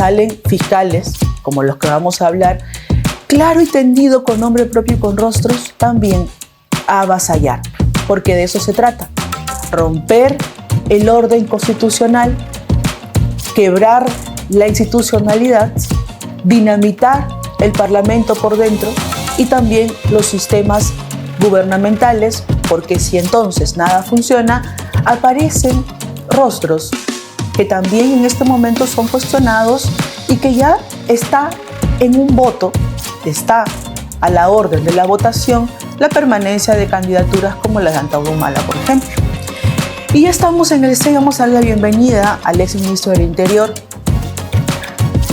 salen fiscales, como los que vamos a hablar, claro y tendido, con nombre propio y con rostros, también a avasallar, porque de eso se trata: romper el orden constitucional, quebrar la institucionalidad, dinamitar el Parlamento por dentro y también los sistemas gubernamentales, porque si entonces nada funciona, aparecen rostros que también en este momento son cuestionados y que ya está en un voto, está a la orden de la votación la permanencia de candidaturas como la de Antauro Humala, por ejemplo. Y ya estamos en el C, vamos a dar la bienvenida al ex ministro del Interior,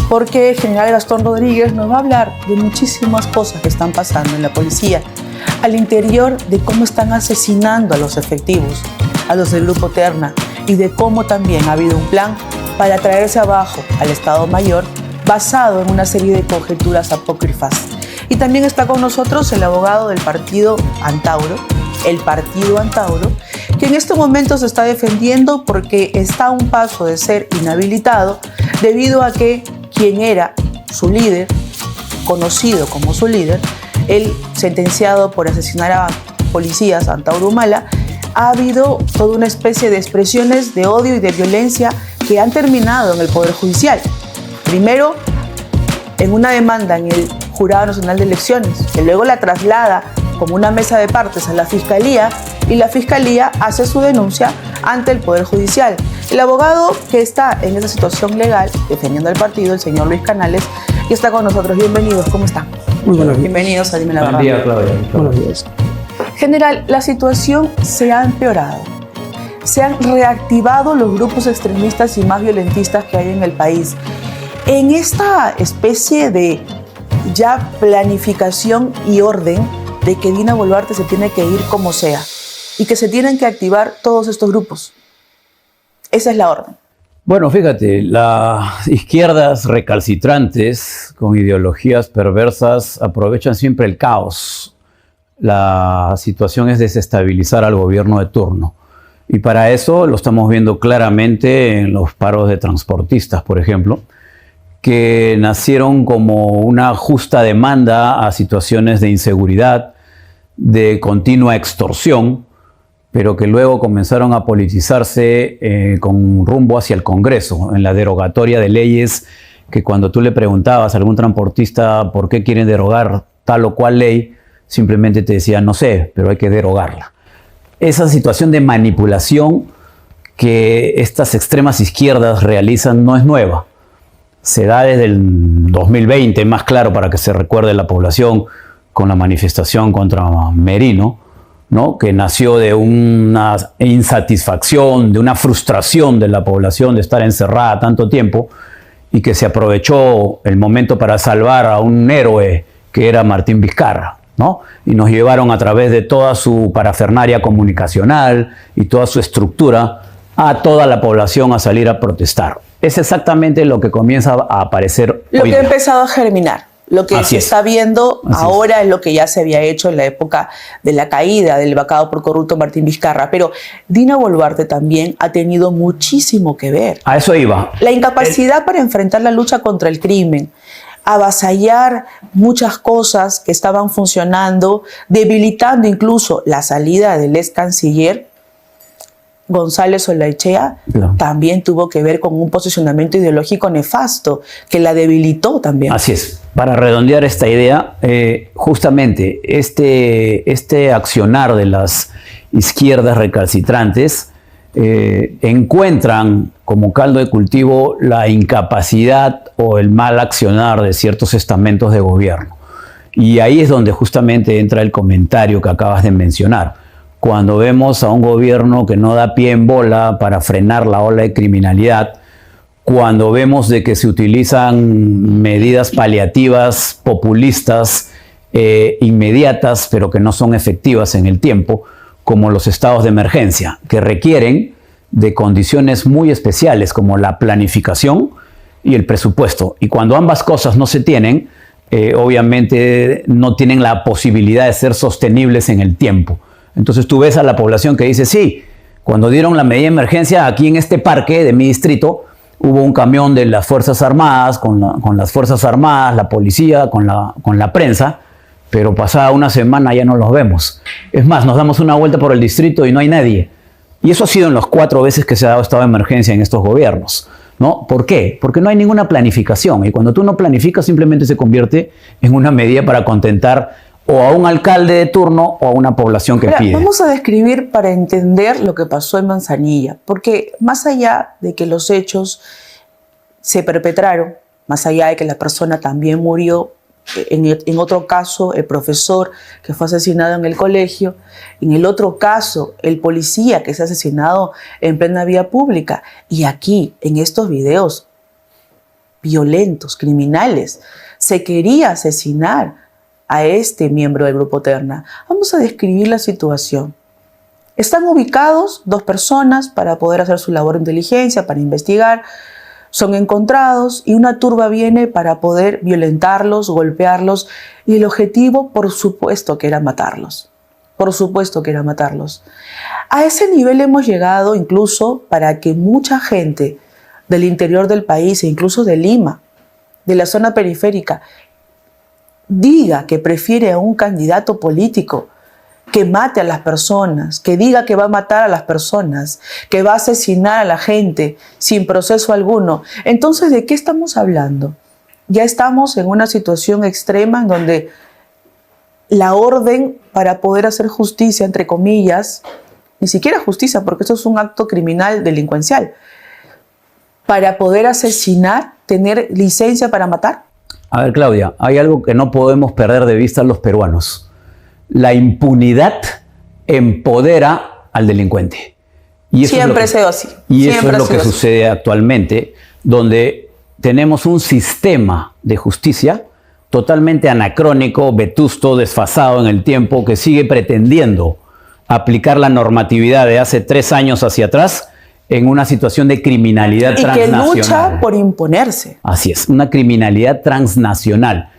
porque el general Gastón Rodríguez nos va a hablar de muchísimas cosas que están pasando en la policía, al interior, de cómo están asesinando a los efectivos, a los del Grupo Terna, y de cómo también ha habido un plan para traerse abajo al Estado Mayor basado en una serie de conjeturas apócrifas. Y también está con nosotros el abogado del partido Antauro, el partido Antauro, que en este momento se está defendiendo porque está a un paso de ser inhabilitado debido a que quien era su líder, conocido como su líder, el sentenciado por asesinar a policías, Antauro Humala, ha habido toda una especie de expresiones de odio y de violencia que han terminado en el Poder Judicial. Primero, en una demanda en el Jurado Nacional de Elecciones, que luego la traslada como una mesa de partes a la Fiscalía, y la Fiscalía hace su denuncia ante el Poder Judicial. El abogado que está en esa situación legal, defendiendo al partido, el señor Luis Canales, que está con nosotros. Bienvenidos, ¿cómo están? Muy buenos días. Bienvenidos a Dime la Verdad. Buen día, Claudia. Buenos días. General, la situación se ha empeorado. Se han reactivado los grupos extremistas y más violentistas que hay en el país. En esta especie de ya planificación y orden de que Dina Boluarte se tiene que ir como sea y que se tienen que activar todos estos grupos. Esa es la orden. Bueno, fíjate, las izquierdas recalcitrantes con ideologías perversas aprovechan siempre el caos. La situación es desestabilizar al gobierno de turno. Y para eso lo estamos viendo claramente en los paros de transportistas, por ejemplo, que nacieron como una justa demanda a situaciones de inseguridad, de continua extorsión, pero que luego comenzaron a politizarse con rumbo hacia el Congreso, en la derogatoria de leyes que cuando tú le preguntabas a algún transportista por qué quieren derogar tal o cual ley, simplemente te decían no sé, pero hay que derogarla. Esa situación de manipulación que estas extremas izquierdas realizan no es nueva. Se da desde el 2020, más claro para que se recuerde la población, con la manifestación contra Merino, ¿no? Que nació de una insatisfacción, de una frustración de la población de estar encerrada tanto tiempo, y que se aprovechó el momento para salvar a un héroe que era Martín Vizcarra, ¿no? Y nos llevaron a través de toda su parafernaria comunicacional y toda su estructura a toda la población a salir a protestar. Es exactamente lo que comienza a aparecer Lo hoy que ha día. empezado a germinar. Lo que se está viendo ahora es lo que ya se había hecho en la época de la caída del vacado por corrupto Martín Vizcarra. Pero Dina Boluarte también ha tenido muchísimo que ver. A eso iba. La incapacidad para enfrentar la lucha contra el crimen, avasallar muchas cosas que estaban funcionando, debilitando incluso la salida del ex canciller González Olaechea, Claro. También tuvo que ver con un posicionamiento ideológico nefasto que la debilitó también. Así es. Para redondear esta idea, justamente este accionar de las izquierdas recalcitrantes encuentran como caldo de cultivo la incapacidad o el mal accionar de ciertos estamentos de gobierno. Y ahí es donde justamente entra el comentario que acabas de mencionar. Cuando vemos a un gobierno que no da pie en bola para frenar la ola de criminalidad, cuando vemos de que se utilizan medidas paliativas, populistas, inmediatas, pero que no son efectivas en el tiempo, como los estados de emergencia, que requieren de condiciones muy especiales como la planificación y el presupuesto. Y cuando ambas cosas no se tienen, obviamente no tienen la posibilidad de ser sostenibles en el tiempo. Entonces tú ves a la población que dice, sí, cuando dieron la medida de emergencia aquí en este parque de mi distrito, hubo un camión de las Fuerzas Armadas, con las Fuerzas Armadas, la policía, con la prensa, pero pasada una semana ya no los vemos. Es más, nos damos una vuelta por el distrito y no hay nadie. Y eso ha sido en las 4 veces que se ha dado estado de emergencia en estos gobiernos, ¿no? ¿Por qué? Porque no hay ninguna planificación. Y cuando tú no planificas, simplemente se convierte en una medida para contentar o a un alcalde de turno o a una población que pide. Vamos a describir para entender lo que pasó en Manzanilla, porque más allá de que los hechos se perpetraron, más allá de que la persona también murió, en otro caso el profesor que fue asesinado en el colegio, en el otro caso el policía que es asesinado en plena vía pública, y aquí en estos videos violentos, criminales, se quería asesinar a este miembro del Grupo Terna. Vamos a describir la situación. Están ubicados 2 personas para poder hacer su labor de inteligencia, para investigar. Son encontrados y una turba viene para poder violentarlos, golpearlos, y el objetivo, por supuesto, que era matarlos. Por supuesto que era matarlos. A ese nivel hemos llegado incluso para que mucha gente del interior del país e incluso de Lima, de la zona periférica, diga que prefiere a un candidato político que mate a las personas, que diga que va a matar a las personas, que va a asesinar a la gente sin proceso alguno. Entonces, ¿de qué estamos hablando? Ya estamos en una situación extrema en donde la orden para poder hacer justicia, entre comillas, ni siquiera justicia, porque esto es un acto criminal delincuencial, para poder asesinar, tener licencia para matar. A ver, Claudia, hay algo que no podemos perder de vista los peruanos. La impunidad empodera al delincuente. Y eso siempre ha sido así. Y eso es lo que sucede actualmente, donde tenemos un sistema de justicia totalmente anacrónico, vetusto, desfasado en el tiempo, que sigue pretendiendo aplicar la normatividad de hace 3 años hacia atrás en una situación de criminalidad transnacional. Y que lucha por imponerse. Así es, una criminalidad transnacional.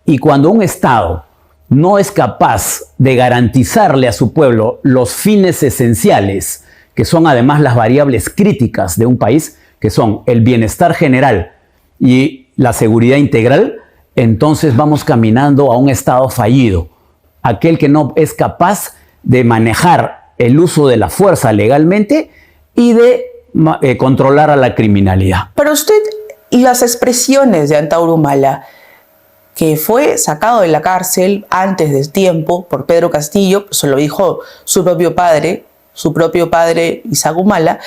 Y cuando un Estado no es capaz de garantizarle a su pueblo los fines esenciales, que son además las variables críticas de un país, que son el bienestar general y la seguridad integral, entonces vamos caminando a un Estado fallido. Aquel que no es capaz de manejar el uso de la fuerza legalmente y de controlar a la criminalidad. Pero usted, y las expresiones de Antauro Humala, que fue sacado de la cárcel antes del tiempo por Pedro Castillo, eso lo dijo su propio padre Isaac Humala,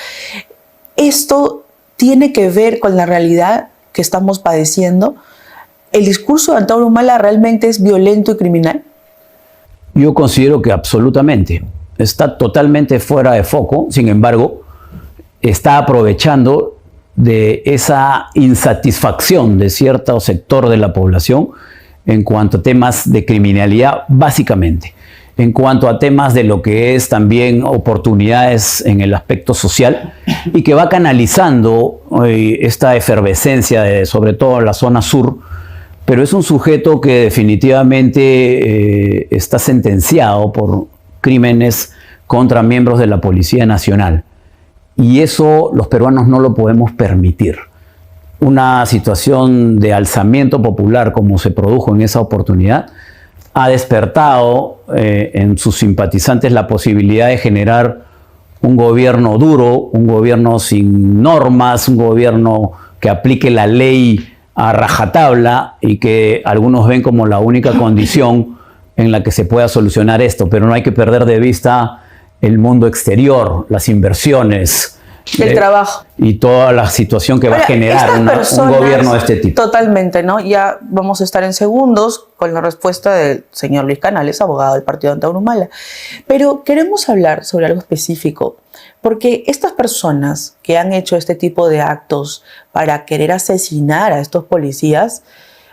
esto tiene que ver con la realidad que estamos padeciendo. ¿El discurso de Antauro Humala realmente es violento y criminal? Yo considero que absolutamente. Está totalmente fuera de foco, sin embargo, está aprovechando de esa insatisfacción de cierto sector de la población en cuanto a temas de criminalidad, básicamente. En cuanto a temas de lo que es también oportunidades en el aspecto social, y que va canalizando esta efervescencia de, sobre todo en la zona sur, pero es un sujeto que definitivamente está sentenciado por crímenes contra miembros de la Policía Nacional. Y eso los peruanos no lo podemos permitir. Una situación de alzamiento popular como se produjo en esa oportunidad ha despertado en sus simpatizantes la posibilidad de generar un gobierno duro, un gobierno sin normas, un gobierno que aplique la ley a rajatabla y que algunos ven como la única condición en la que se pueda solucionar esto. Pero no hay que perder de vista el mundo exterior, las inversiones, el trabajo y toda la situación que va a generar un gobierno de este tipo. Totalmente, ¿no? Ya vamos a estar en segundos con la respuesta del señor Luis Canales, abogado del partido de Antauro Humala. Pero queremos hablar sobre algo específico, porque estas personas que han hecho este tipo de actos para querer asesinar a estos policías,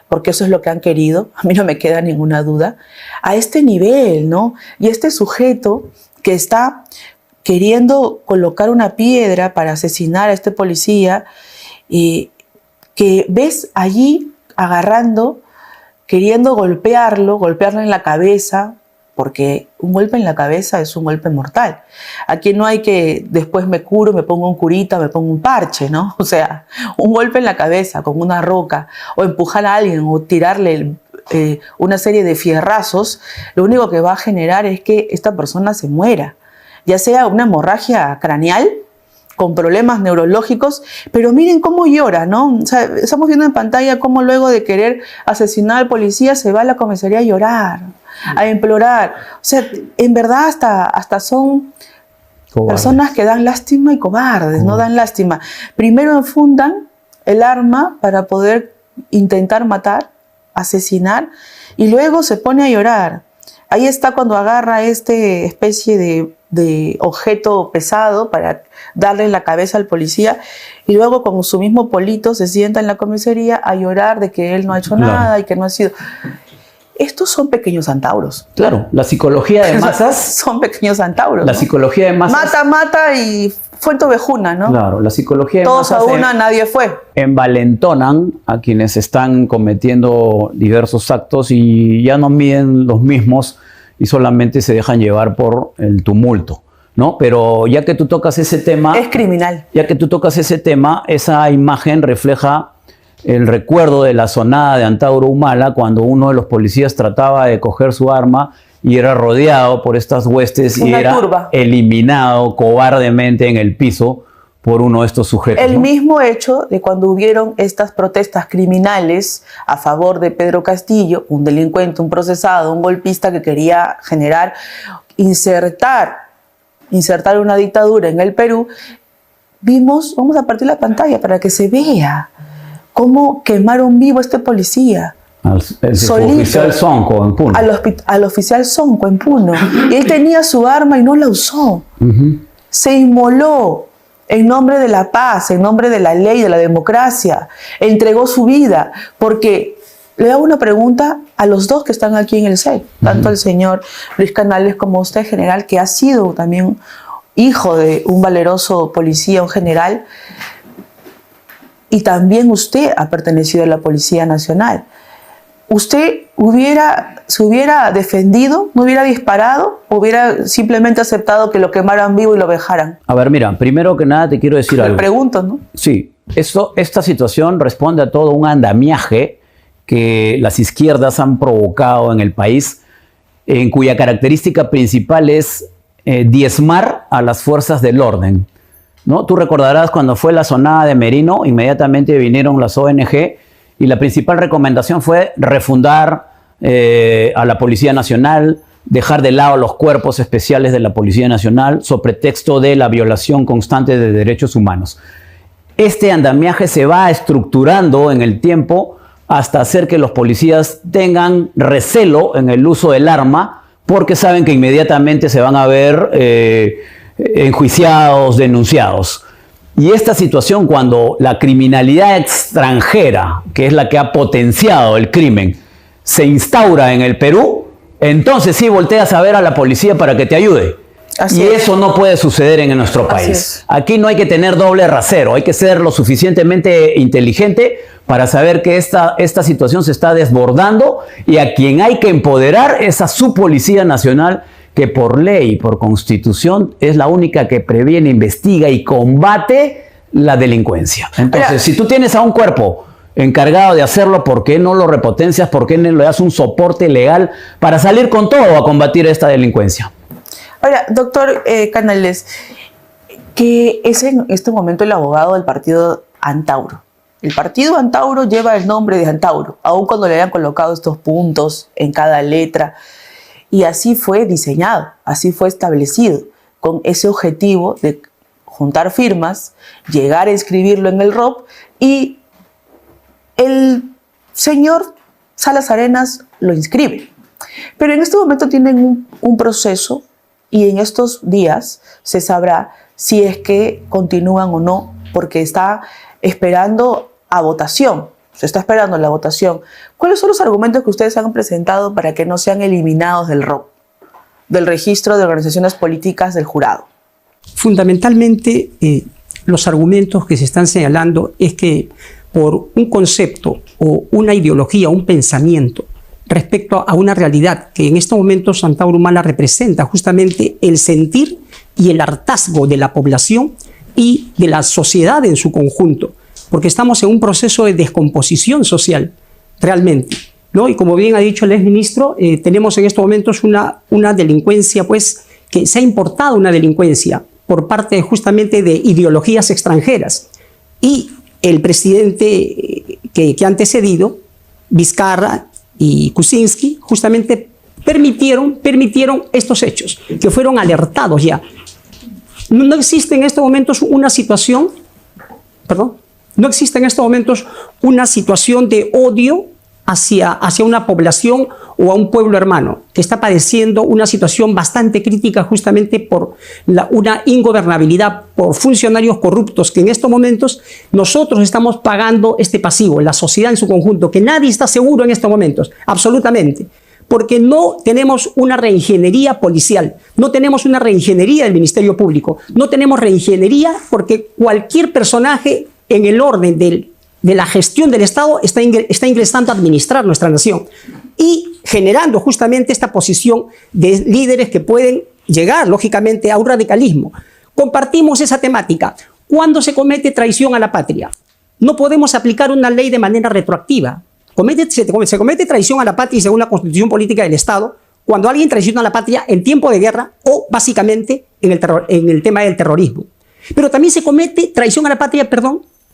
porque eso es lo que han querido, a mí no me queda ninguna duda, a este nivel, ¿no? Y este sujeto que está queriendo colocar una piedra para asesinar a este policía, y que ves allí agarrando, queriendo golpearlo en la cabeza, porque un golpe en la cabeza es un golpe mortal. Aquí no hay que después me curo, me pongo un curita, me pongo un parche, ¿no? O sea, un golpe en la cabeza con una roca, o empujar a alguien, o tirarle una serie de fierrazos, lo único que va a generar es que esta persona se muera, ya sea una hemorragia craneal, con problemas neurológicos, pero miren cómo llora, ¿no? O sea, estamos viendo en pantalla cómo luego de querer asesinar al policía se va a la comisaría a llorar, a implorar. O sea, en verdad hasta son cobardes. Personas que dan lástima y cobardes, no dan lástima. Primero enfundan el arma para poder intentar matar, asesinar, y luego se pone a llorar. Ahí está cuando agarra especie de objeto pesado para darle en la cabeza al policía, y luego con su mismo polito se sienta en la comisaría a llorar de que él no ha hecho nada y que no ha sido... Estos son pequeños centauros. Claro, la psicología de masas... son pequeños centauros. La ¿no? psicología de masas... Mata y fue ovejuna, ¿no? Claro, la psicología de todos masas... Todos a una, nadie fue. Envalentonan a quienes están cometiendo diversos actos y ya no miden los mismos y solamente se dejan llevar por el tumulto, ¿no? Pero ya que tú tocas ese tema... Es criminal. Ya que tú tocas ese tema, esa imagen refleja el recuerdo de la zonada de Antauro Humala, cuando uno de los policías trataba de coger su arma y era rodeado por estas huestes y era eliminado cobardemente en el piso por uno de estos sujetos. El mismo hecho de cuando hubieron estas protestas criminales a favor de Pedro Castillo, un delincuente, un procesado, un golpista que quería insertar una dictadura en el Perú. Vamos a partir la pantalla para que se vea cómo quemaron vivo a este policía. Al oficial Sonco en Puno. Al oficial Sonco en Puno. Y él tenía su arma y no la usó. Se inmoló en nombre de la paz, en nombre de la ley, de la democracia. Entregó su vida. Porque le hago una pregunta a los dos que están aquí en el set. Tanto el señor Luis Canales como usted, general, que ha sido también hijo de un valeroso policía, un general. Y también usted ha pertenecido a la Policía Nacional. ¿Usted se hubiera defendido, no hubiera disparado, o hubiera simplemente aceptado que lo quemaran vivo y lo vejaran? A ver, mira, primero que nada te quiero decir algo. Me pregunto, ¿no? Sí, esta situación responde a todo un andamiaje que las izquierdas han provocado en el país, en cuya característica principal es diezmar a las fuerzas del orden, ¿no? Tú recordarás cuando fue la zonada de Merino, inmediatamente vinieron las ONG y la principal recomendación fue refundar a la Policía Nacional, dejar de lado los cuerpos especiales de la Policía Nacional sobre pretexto de la violación constante de derechos humanos. Este andamiaje se va estructurando en el tiempo hasta hacer que los policías tengan recelo en el uso del arma porque saben que inmediatamente se van a ver enjuiciados, denunciados. Y esta situación, cuando la criminalidad extranjera, que es la que ha potenciado el crimen, se instaura en el Perú, entonces sí volteas a ver a la policía para que te ayude. Y eso no puede suceder en nuestro país. Aquí no hay que tener doble rasero, hay que ser lo suficientemente inteligente para saber que esta situación se está desbordando y a quien hay que empoderar es a su Policía Nacional, que por ley, por constitución, es la única que previene, investiga y combate la delincuencia. Entonces, si tú tienes a un cuerpo encargado de hacerlo, ¿por qué no lo repotencias? ¿Por qué no le das un soporte legal para salir con todo a combatir esta delincuencia? Ahora, doctor Canales, ¿qué es en este momento el abogado del partido Antauro? El partido Antauro lleva el nombre de Antauro, aun cuando le hayan colocado estos puntos en cada letra. Y así fue diseñado, así fue establecido, con ese objetivo de juntar firmas, llegar a inscribirlo en el ROP, y el señor Salas Arenas lo inscribe. Pero en este momento tienen un proceso, y en estos días se sabrá si es que continúan o no, porque está esperando a votación. Se está esperando la votación. ¿Cuáles son los argumentos que ustedes han presentado para que no sean eliminados del ROP, del registro de organizaciones políticas del jurado? Fundamentalmente, los argumentos que se están señalando es que por un concepto o una ideología, un pensamiento respecto a una realidad que en estos momentos Antauro Humala representa justamente el sentir y el hartazgo de la población y de la sociedad en su conjunto, porque estamos en un proceso de descomposición social, realmente, ¿no? Y como bien ha dicho el exministro, tenemos en estos momentos una delincuencia, pues, que se ha importado una delincuencia por parte justamente de ideologías extranjeras. Y el presidente que ha antecedido, Vizcarra y Kuczynski, justamente permitieron estos hechos, que fueron alertados ya. No existe en estos momentos una situación, no existe en estos momentos una situación de odio hacia una población o a un pueblo hermano que está padeciendo una situación bastante crítica justamente por una ingobernabilidad, por funcionarios corruptos, que en estos momentos nosotros estamos pagando este pasivo, la sociedad en su conjunto, que nadie está seguro en estos momentos, absolutamente, porque no tenemos una reingeniería policial, no tenemos una reingeniería del Ministerio Público, no tenemos reingeniería porque cualquier personaje en el orden de la gestión del Estado está ingresando a administrar nuestra nación y generando justamente esta posición de líderes que pueden llegar, lógicamente, a un radicalismo. Compartimos esa temática. ¿Cuándo se comete traición a la patria? No podemos aplicar una ley de manera retroactiva. Se comete traición a la patria según la Constitución Política del Estado cuando alguien traiciona a la patria en tiempo de guerra o, básicamente, en el tema del terrorismo. Pero también se comete traición a la patria,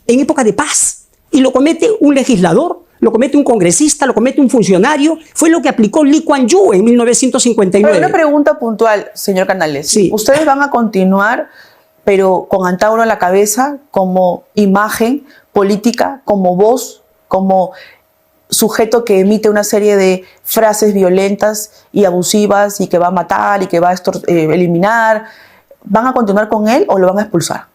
en época de paz. Y lo comete un legislador, lo comete un congresista, lo comete un funcionario. Fue lo que aplicó Lee Kuan Yew en 1959. Pero una pregunta puntual, señor Canales. Sí. ¿Ustedes van a continuar, pero con Antauro a la cabeza, como imagen política, como voz, como sujeto que emite una serie de frases violentas y abusivas y que va a matar y que va a eliminar? ¿Van a continuar con él o lo van a expulsar?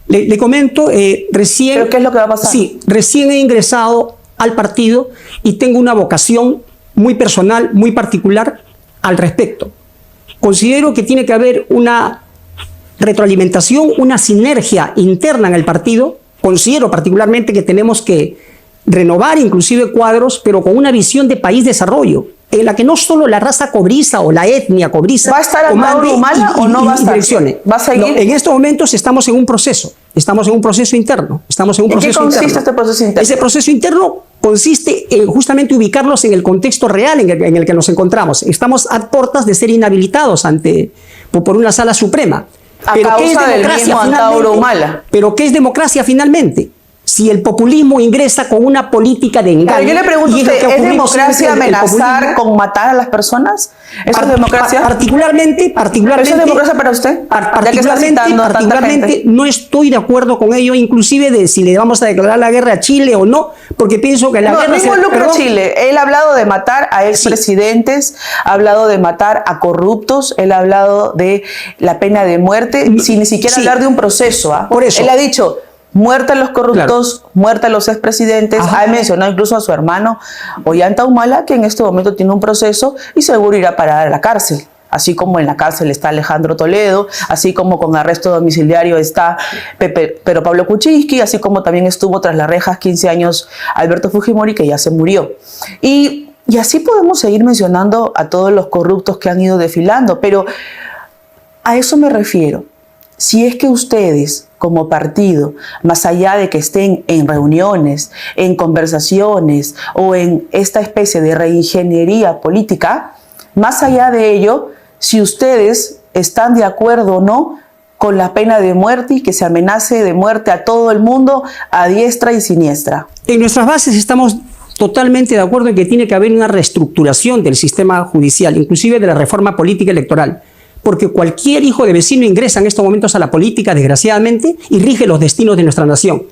Le comento, recién... ¿Pero qué es lo que va a pasar? Sí, recién he ingresado al partido y tengo una vocación muy personal, muy particular al respecto. Considero que tiene que haber una retroalimentación, una sinergia interna en el partido. Considero particularmente que tenemos que renovar inclusive cuadros, pero con una visión de país desarrollo, en la que no solo la raza cobriza o la etnia cobriza ¿va a estar Antauro Humala o no va a estar? ¿Va a seguir? No, en estos momentos estamos en un proceso interno. ¿En qué consiste este proceso interno? Ese proceso interno consiste en justamente ubicarlos en el contexto real en el que nos encontramos. Estamos a puertas de ser inhabilitados por una sala suprema. A causa del mismo Antauro Humala. ¿Pero qué es democracia finalmente? Si el populismo ingresa con una política de engaño... Pero yo le pregunto a usted, ¿es democracia amenazar con matar a las personas? ¿Eso es democracia? Particularmente... ¿Eso es democracia para usted? Particularmente no estoy de acuerdo con ello, inclusive de si le vamos a declarar la guerra a Chile o no, porque pienso que la guerra... No involucra a Chile. Él ha hablado de matar a expresidentes, ha hablado de matar a corruptos, él ha hablado de la pena de muerte, sin ni siquiera hablar de un proceso. Por eso. Él ha dicho... muerta a los corruptos, claro. Muerta a los expresidentes. Ha mencionado incluso a su hermano Ollanta Humala, que en este momento tiene un proceso y seguro irá a parar a la cárcel. Así como en la cárcel está Alejandro Toledo, así como con arresto domiciliario está Pedro Pablo Kuczynski, así como también estuvo tras las rejas 15 años Alberto Fujimori, que ya se murió. Y así podemos seguir mencionando a todos los corruptos que han ido desfilando, pero a eso me refiero. Si es que ustedes, como partido, más allá de que estén en reuniones, en conversaciones o en esta especie de reingeniería política, más allá de ello, si ustedes están de acuerdo o no con la pena de muerte y que se amenace de muerte a todo el mundo a diestra y siniestra. En nuestras bases estamos totalmente de acuerdo en que tiene que haber una reestructuración del sistema judicial, inclusive de la reforma política electoral. Porque cualquier hijo de vecino ingresa en estos momentos a la política, desgraciadamente, y rige los destinos de nuestra nación,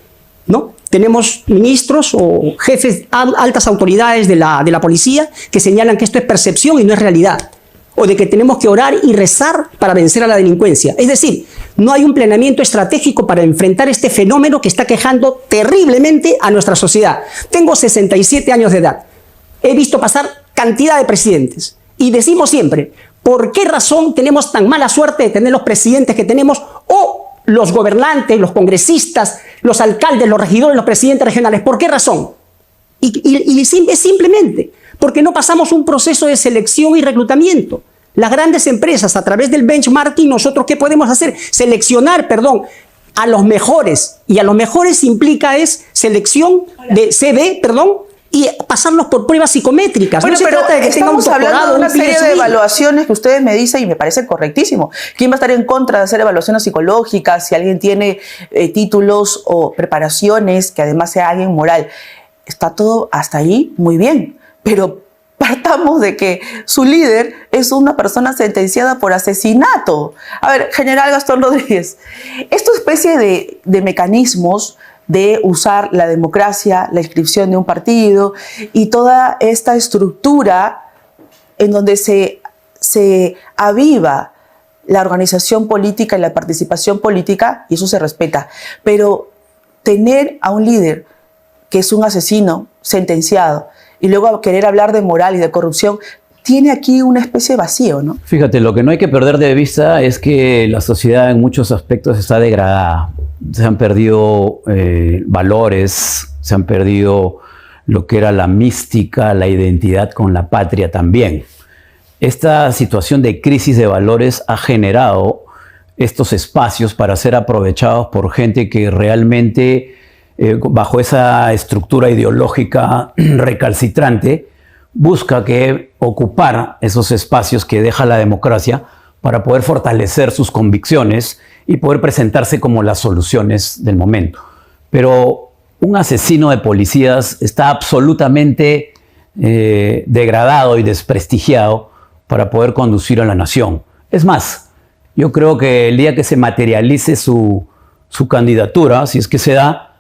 ¿no? Tenemos ministros o jefes, altas autoridades de la policía que señalan que esto es percepción y no es realidad, o de que tenemos que orar y rezar para vencer a la delincuencia. Es decir, no hay un planeamiento estratégico para enfrentar este fenómeno que está quejando terriblemente a nuestra sociedad. Tengo 67 años de edad, he visto pasar cantidad de presidentes y decimos siempre... ¿por qué razón tenemos tan mala suerte de tener los presidentes que tenemos o los gobernantes, los congresistas, los alcaldes, los regidores, los presidentes regionales? ¿Por qué razón? Es simplemente porque no pasamos un proceso de selección y reclutamiento. Las grandes empresas, a través del benchmarking, ¿nosotros qué podemos hacer? Seleccionar, a los mejores. Y a los mejores implica selección de CV, y pasarlos por pruebas psicométricas. Bueno, no se pero trata de que tenga un estamos hablando doctorado, de una un serie de PhD. evaluaciones que ustedes me dicen y me parece correctísimo. ¿Quién va a estar en contra de hacer evaluaciones psicológicas si alguien tiene títulos o preparaciones, que además sea alguien moral? Está todo hasta ahí muy bien, pero partamos de que su líder es una persona sentenciada por asesinato. A ver, general Gastón Rodríguez, esta especie de mecanismos de usar la democracia, la inscripción de un partido y toda esta estructura en donde se aviva la organización política y la participación política, y eso se respeta, pero tener a un líder que es un asesino sentenciado y luego querer hablar de moral y de corrupción, tiene aquí una especie de vacío, ¿no? Fíjate, lo que no hay que perder de vista es que la sociedad en muchos aspectos está degradada. Se han perdido valores, se han perdido lo que era la mística, la identidad con la patria también. Esta situación de crisis de valores ha generado estos espacios para ser aprovechados por gente que realmente, bajo esa estructura ideológica recalcitrante, busca ocupar esos espacios que deja la democracia para poder fortalecer sus convicciones y poder presentarse como las soluciones del momento. Pero un asesino de policías está absolutamente degradado y desprestigiado para poder conducir a la nación. Es más, yo creo que el día que se materialice su candidatura, si es que se da,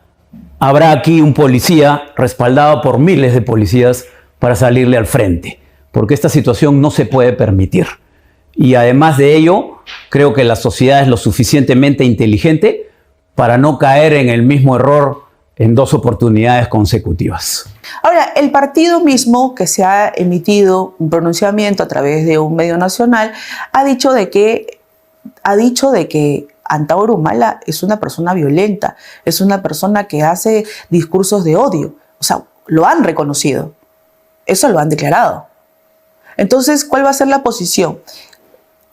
habrá aquí un policía respaldado por miles de policías para salirle al frente, porque esta situación no se puede permitir. Y además de ello, creo que la sociedad es lo suficientemente inteligente para no caer en el mismo error en 2 oportunidades consecutivas. Ahora, el partido mismo, que se ha emitido un pronunciamiento a través de un medio nacional, ha dicho de que Antauro Humala es una persona violenta, es una persona que hace discursos de odio. O sea, lo han reconocido. Eso lo han declarado. Entonces, ¿cuál va a ser la posición?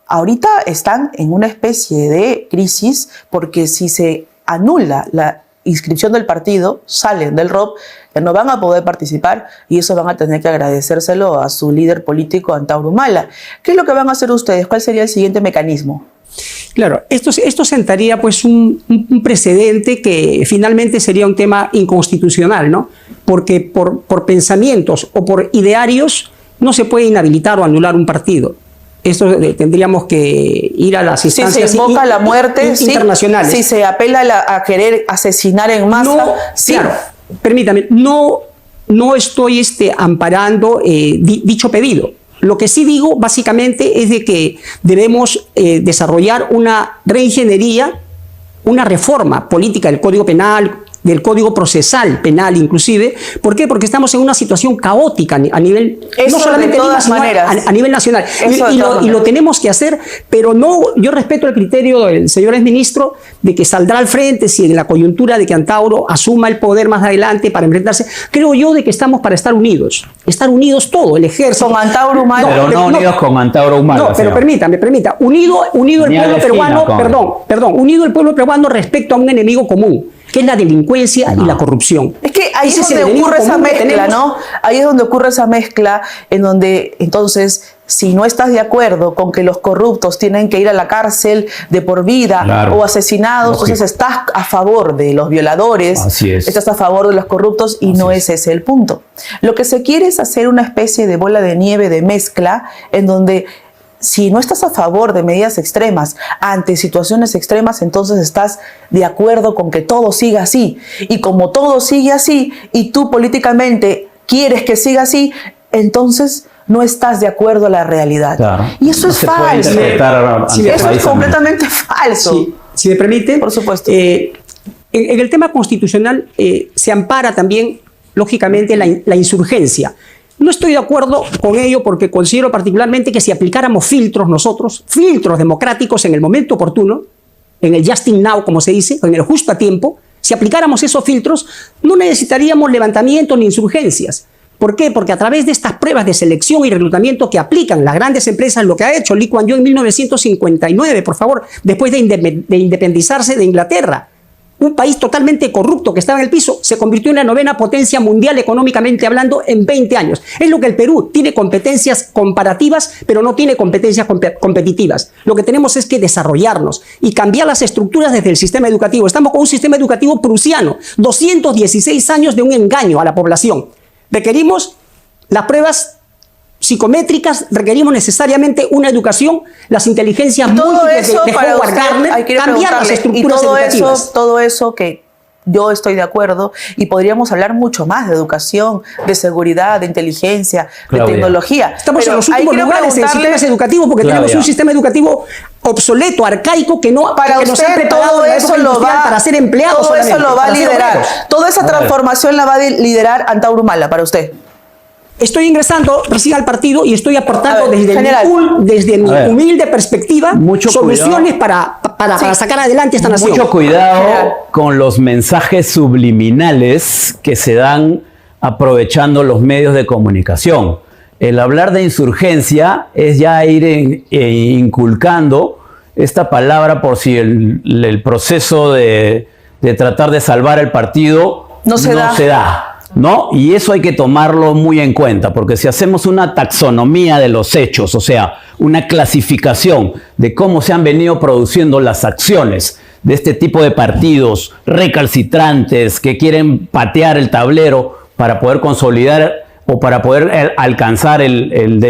Ahorita están en una especie de crisis porque si se anula la inscripción del partido, salen del ROP, ya no van a poder participar y eso van a tener que agradecérselo a su líder político, Antauro Humala. ¿Qué es lo que van a hacer ustedes? ¿Cuál sería el siguiente mecanismo? Claro, esto sentaría pues un precedente que finalmente sería un tema inconstitucional, ¿no? Porque por pensamientos o por idearios no se puede inhabilitar o anular un partido. Esto tendríamos que ir a las instancias si se invoca la muerte, internacionales. Si se apela a querer asesinar en masa. No, sí. Claro, permítame, no estoy amparando dicho pedido. Lo que sí digo básicamente es de que debemos desarrollar una reingeniería, una reforma política del Código Penal, del Código Procesal Penal inclusive. ¿Por qué? Porque estamos en una situación caótica a nivel, eso no solamente de todas maneras, a nivel nacional. Y lo tenemos que hacer, pero no, yo respeto el criterio del señor exministro de que saldrá al frente si en la coyuntura de que Antauro asuma el poder más adelante para enfrentarse. Creo yo de que estamos para estar unidos todo, el ejército. Con Antauro Humala. Pero no unidos con Antauro Humala. No, pero permítame. Unido el pueblo peruano, unido el pueblo peruano respecto a un enemigo común, que es la delincuencia y la corrupción. Es que ahí Ese es donde ocurre esa mezcla, tenemos, ¿no? Ahí es donde ocurre esa mezcla en donde, entonces, si no estás de acuerdo con que los corruptos tienen que ir a la cárcel de por vida, claro, o asesinados, entonces estás a favor de los violadores, así es, estás a favor de los corruptos y así no es ese el punto. Lo que se quiere es hacer una especie de bola de nieve, de mezcla, en donde si no estás a favor de medidas extremas ante situaciones extremas, entonces estás de acuerdo con que todo siga así. Y como todo sigue así y tú políticamente quieres que siga así, entonces no estás de acuerdo a la realidad. Claro. Y eso es falso. Eso es completamente falso. Si me permite, por supuesto. En el tema constitucional se ampara también, lógicamente, la insurgencia. No estoy de acuerdo con ello porque considero particularmente que si aplicáramos filtros democráticos en el momento oportuno, en el just in now, como se dice, o en el justo a tiempo, Si aplicáramos esos filtros, no necesitaríamos levantamientos ni insurgencias. ¿Por qué? Porque a través de estas pruebas de selección y reclutamiento que aplican las grandes empresas, lo que ha hecho Lee Kuan Yew en 1959, por favor, después de independizarse de Inglaterra, un país totalmente corrupto que estaba en el piso, se convirtió en la 9ª potencia mundial económicamente hablando en 20 años. Es lo que el Perú tiene competencias comparativas, pero no tiene competencias competitivas. Lo que tenemos es que desarrollarnos y cambiar las estructuras desde el sistema educativo. Estamos con un sistema educativo prusiano, 216 años de un engaño a la población. Requerimos las pruebas psicométricas, requerimos necesariamente una educación, las inteligencias múltiples de Howard Gardner, cambiar las estructuras educativas. Todo eso que yo estoy de acuerdo, y podríamos hablar mucho más de educación, de seguridad, de inteligencia, de tecnología. Estamos en los últimos lugares en sistemas educativos porque tenemos un sistema educativo obsoleto, arcaico, que no para que nos ha preparado todo eso lo va para ser empleados. Todo eso lo va a liderar. Toda esa transformación la va a liderar Antauro Humala para usted. Estoy ingresando recién al partido y estoy aportando desde mi humilde perspectiva soluciones para sacar adelante esta nación. Mucho cuidado con los mensajes subliminales que se dan aprovechando los medios de comunicación. El hablar de insurgencia es ya ir inculcando esta palabra por si el proceso de tratar de salvar el partido no se da. ¿No? Y eso hay que tomarlo muy en cuenta, porque si hacemos una taxonomía de los hechos, o sea, una clasificación de cómo se han venido produciendo las acciones de este tipo de partidos recalcitrantes que quieren patear el tablero para poder consolidar o para poder alcanzar el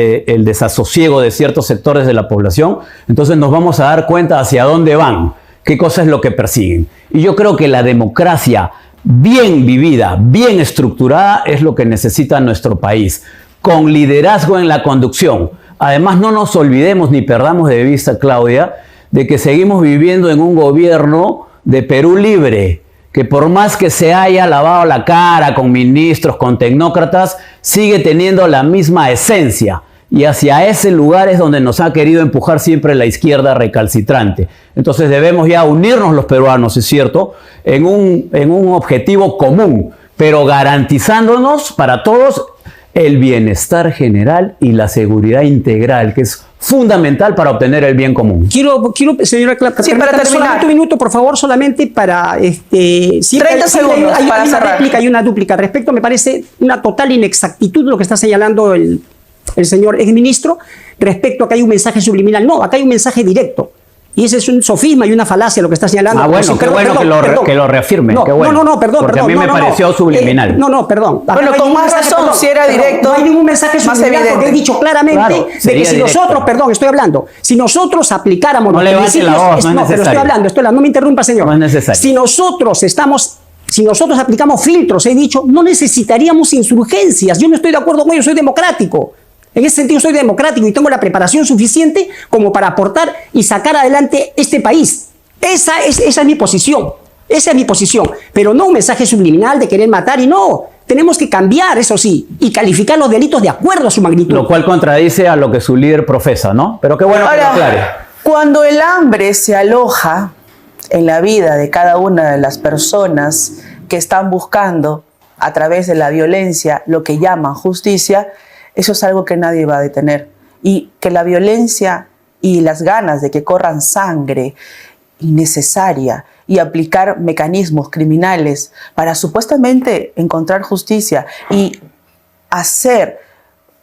desasosiego de ciertos sectores de la población, entonces nos vamos a dar cuenta hacia dónde van, qué cosa es lo que persiguen. Y yo creo que la democracia bien vivida, bien estructurada, es lo que necesita nuestro país, con liderazgo en la conducción. Además, no nos olvidemos ni perdamos de vista, Claudia, de que seguimos viviendo en un gobierno de Perú libre, que por más que se haya lavado la cara con ministros, con tecnócratas, sigue teniendo la misma esencia. Y hacia ese lugar es donde nos ha querido empujar siempre la izquierda recalcitrante. Entonces debemos ya unirnos los peruanos, es cierto, en un objetivo común, pero garantizándonos para todos el bienestar general y la seguridad integral, que es fundamental para obtener el bien común. Quiero señora Clara, para terminar. Un minuto, por favor, solamente para... 30 segundos para una réplica y una dúplica. Respecto, me parece una total inexactitud lo que está señalando el señor exministro respecto a que hay un mensaje subliminal. No, acá hay un mensaje directo. Y ese es un sofisma y una falacia lo que está señalando. Ah, bueno, qué bueno que lo reafirme. No, qué bueno. perdón. Porque a mí me pareció subliminal. Perdón. Bueno, con más razón, si era directo. No hay ningún mensaje subliminal porque he dicho claramente de que si nosotros, si nosotros aplicáramos los principios... No levante la voz, no es necesario. Pero estoy hablando, no me interrumpa, señor. No es necesario. Si nosotros aplicamos filtros, he dicho, no necesitaríamos insurgencias. Yo no estoy de acuerdo con ello, soy democrático. En ese sentido soy democrático y tengo la preparación suficiente como para aportar y sacar adelante este país. Esa es mi posición. Esa es mi posición. Pero no un mensaje subliminal de querer matar y no. Tenemos que cambiar, eso sí, y calificar los delitos de acuerdo a su magnitud. Lo cual contradice a lo que su líder profesa, ¿no? Pero qué bueno que lo aclare. Cuando el hambre se aloja en la vida de cada una de las personas que están buscando a través de la violencia lo que llaman justicia, eso es algo que nadie va a detener. Y que la violencia y las ganas de que corran sangre innecesaria y aplicar mecanismos criminales para supuestamente encontrar justicia y hacer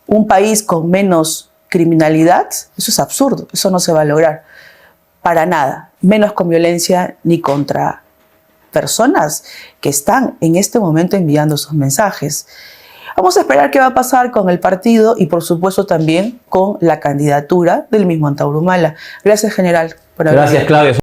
un país con menos criminalidad, eso es absurdo, eso no se va a lograr para nada, menos con violencia ni contra personas que están en este momento enviando sus mensajes. Vamos a esperar qué va a pasar con el partido y por supuesto también con la candidatura del mismo Antauro Humala. Gracias, general, por haber venido. Gracias, Claudia.